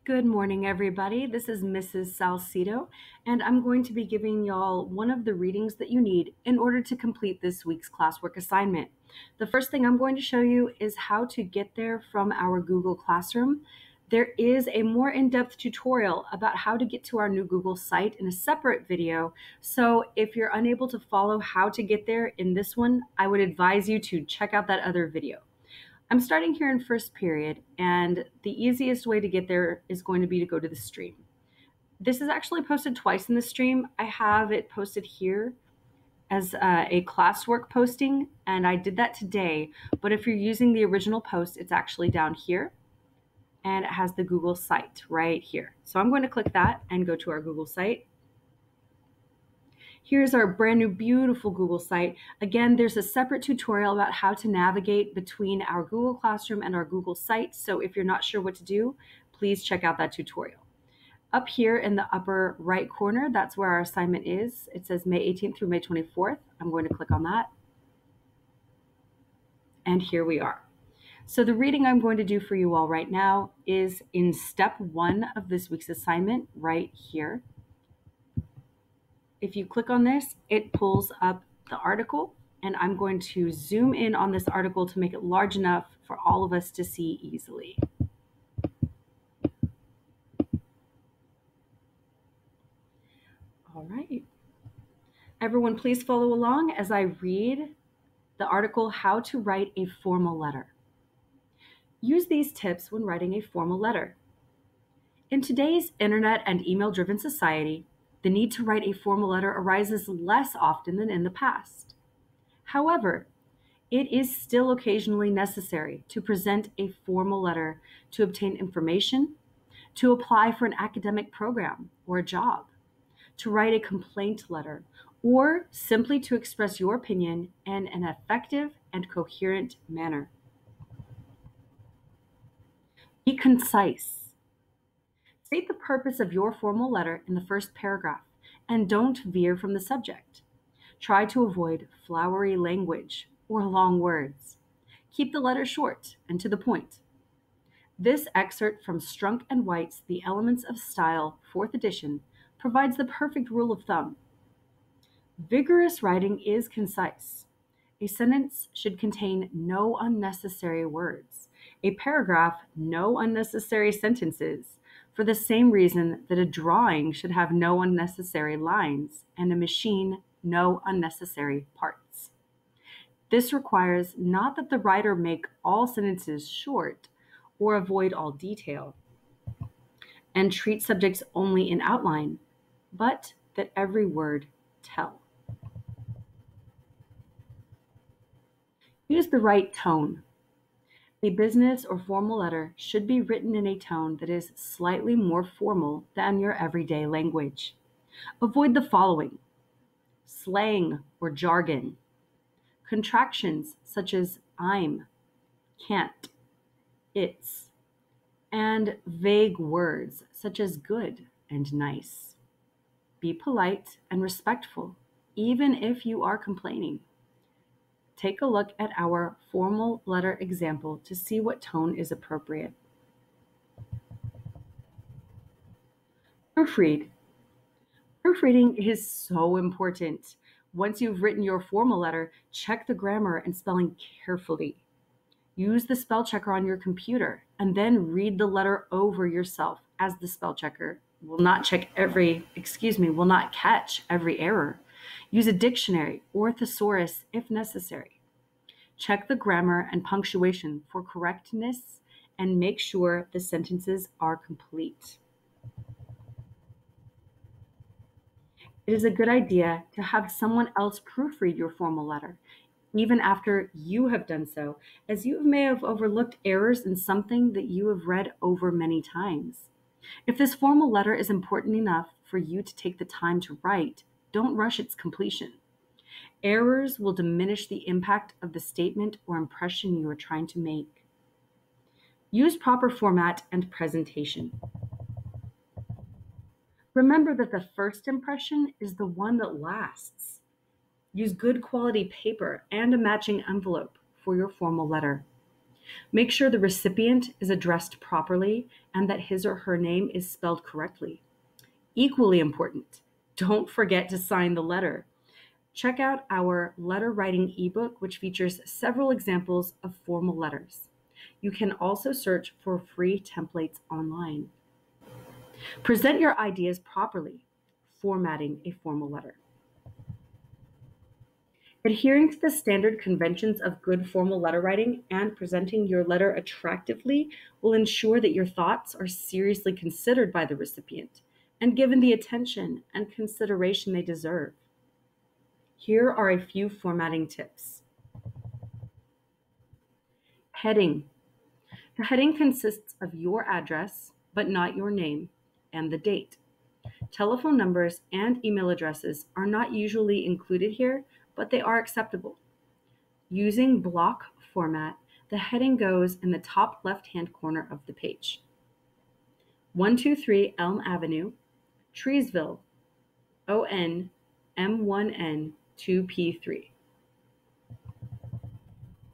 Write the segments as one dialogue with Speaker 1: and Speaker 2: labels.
Speaker 1: Good morning, everybody. This is Mrs. Salcido, and I'm going to be giving y'all one of the readings that you need in order to complete this week's classwork assignment. The first thing I'm going to show you is how to get there from our Google Classroom. There is a more in-depth tutorial about how to get to our new Google site in a separate video, so if you're unable to follow how to get there in this one, I would advise you to check out that other video. I'm starting here in first period, and the easiest way to get there is going to be to go to the stream. This is actually posted twice in the stream. I have it posted here as a classwork posting, and I did that today. But if you're using the original post, it's actually down here, and it has the Google site right here. So I'm going to click that and go to our Google site. Here's our brand new beautiful Google site. Again, there's a separate tutorial about how to navigate between our Google Classroom and our Google site. So if you're not sure what to do, please check out that tutorial. Up here in the upper right corner, that's where our assignment is. It says May 18th through May 24th. I'm going to click on that. And here we are. So the reading I'm going to do for you all right now is in step 1 of this week's assignment right here. If you click on this, it pulls up the article, and I'm going to zoom in on this article to make it large enough for all of us to see easily. All right. Everyone, please follow along as I read the article, How to Write a Formal Letter. Use these tips when writing a formal letter. In today's internet and email-driven society, the need to write a formal letter arises less often than in the past. However, it is still occasionally necessary to present a formal letter to obtain information, to apply for an academic program or a job, to write a complaint letter, or simply to express your opinion in an effective and coherent manner. Be concise. State the purpose of your formal letter in the first paragraph, and don't veer from the subject. Try to avoid flowery language or long words. Keep the letter short and to the point. This excerpt from Strunk and White's The Elements of Style, 4th edition, provides the perfect rule of thumb. Vigorous writing is concise. A sentence should contain no unnecessary words. A paragraph, no unnecessary sentences, for the same reason that a drawing should have no unnecessary lines and a machine no unnecessary parts. This requires not that the writer make all sentences short or avoid all detail and treat subjects only in outline, but that every word tell. Use the right tone. A business or formal letter should be written in a tone that is slightly more formal than your everyday language. Avoid the following: slang or jargon, contractions such as I'm, can't, it's, and vague words such as good and nice. Be polite and respectful, even if you are complaining. Take a look at our formal letter example to see what tone is appropriate. Proofread. Proofreading is so important. Once you've written your formal letter, check the grammar and spelling carefully. Use the spell checker on your computer and then read the letter over yourself, as the spell checker will not catch every error. Use a dictionary or thesaurus if necessary. Check the grammar and punctuation for correctness and make sure the sentences are complete. It is a good idea to have someone else proofread your formal letter, even after you have done so, as you may have overlooked errors in something that you have read over many times. If this formal letter is important enough for you to take the time to write, don't rush its completion. Errors will diminish the impact of the statement or impression you are trying to make. Use proper format and presentation. Remember that the first impression is the one that lasts. Use good quality paper and a matching envelope for your formal letter. Make sure the recipient is addressed properly and that his or her name is spelled correctly. Equally important, don't forget to sign the letter. Check out our letter writing ebook, which features several examples of formal letters. You can also search for free templates online. Present your ideas properly, formatting a formal letter. Adhering to the standard conventions of good formal letter writing and presenting your letter attractively will ensure that your thoughts are seriously considered by the recipient and given the attention and consideration they deserve. Here are a few formatting tips. Heading. The heading consists of your address, but not your name, and the date. Telephone numbers and email addresses are not usually included here, but they are acceptable. Using block format, the heading goes in the top left-hand corner of the page. 123 Elm Avenue, Treesville, ON M1N 2P3.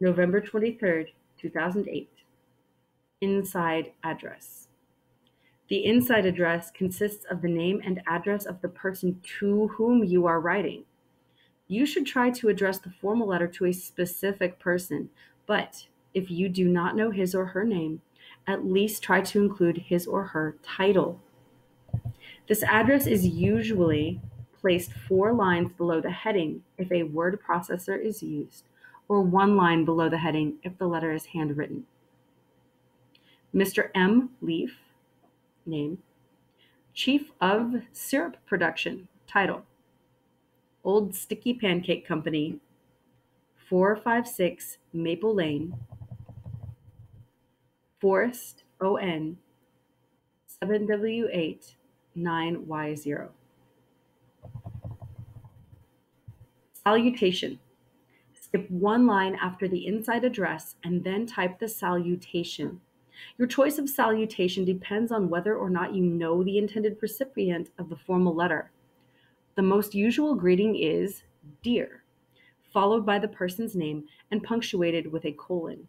Speaker 1: November 23rd, 2008. Inside address. The inside address consists of the name and address of the person to whom you are writing. You should try to address the formal letter to a specific person, but if you do not know his or her name, at least try to include his or her title. This address is usually placed 4 lines below the heading if a word processor is used, or 1 line below the heading if the letter is handwritten. Mr. M. Leaf, name. Chief of Syrup Production, title. Old Sticky Pancake Company, 456 Maple Lane, Forest, ON 7W8 9Y0. Salutation. Skip 1 line after the inside address and then type the salutation. Your choice of salutation depends on whether or not you know the intended recipient of the formal letter. The most usual greeting is "Dear," followed by the person's name and punctuated with a colon.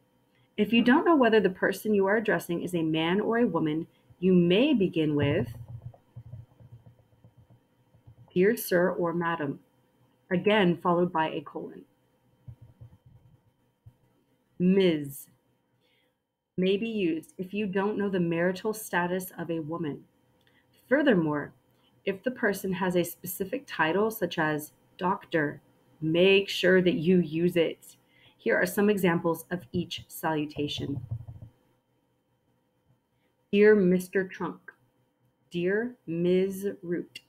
Speaker 1: If you don't know whether the person you are addressing is a man or a woman, you may begin with "Dear Sir" or "Madam," again followed by a colon. Ms. may be used if you don't know the marital status of a woman. Furthermore, if the person has a specific title such as doctor, make sure that you use it. Here are some examples of each salutation. Dear Mr. Trunk, Dear Ms. Root,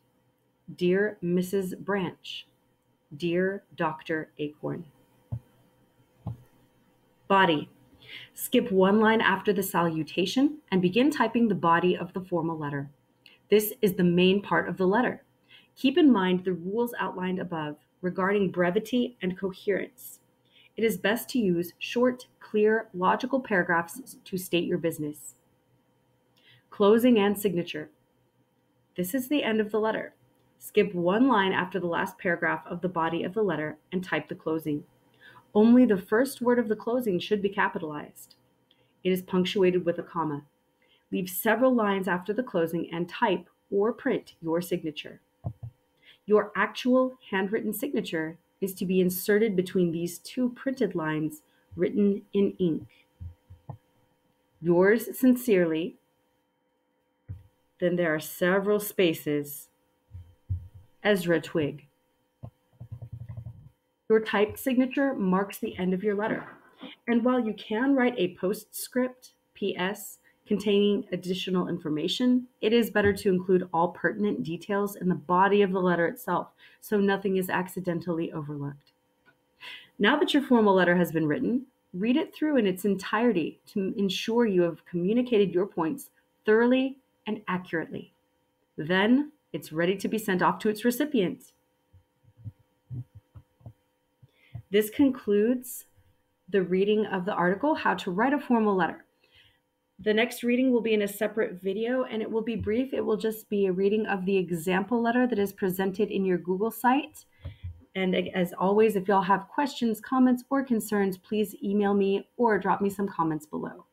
Speaker 1: Dear Mrs. Branch, Dear Dr. Acorn. Body. Skip 1 line after the salutation and begin typing the body of the formal letter. This is the main part of the letter. Keep in mind the rules outlined above regarding brevity and coherence. It is best to use short, clear, logical paragraphs to state your business. Closing and signature. This is the end of the letter. Skip 1 line after the last paragraph of the body of the letter and type the closing. Only the first word of the closing should be capitalized. It is punctuated with a comma. Leave several lines after the closing and type or print your signature. Your actual handwritten signature is to be inserted between these 2 printed lines written in ink. Yours sincerely. Then there are several spaces. Ezra Twig. Your typed signature marks the end of your letter. And while you can write a postscript, PS, containing additional information, it is better to include all pertinent details in the body of the letter itself, so nothing is accidentally overlooked. Now that your formal letter has been written, read it through in its entirety to ensure you have communicated your points thoroughly and accurately. Then it's ready to be sent off to its recipient. This concludes the reading of the article, How to Write a Formal Letter. The next reading will be in a separate video, and it will be brief. It will just be a reading of the example letter that is presented in your Google site. And as always, if y'all have questions, comments, or concerns, please email me or drop me some comments below.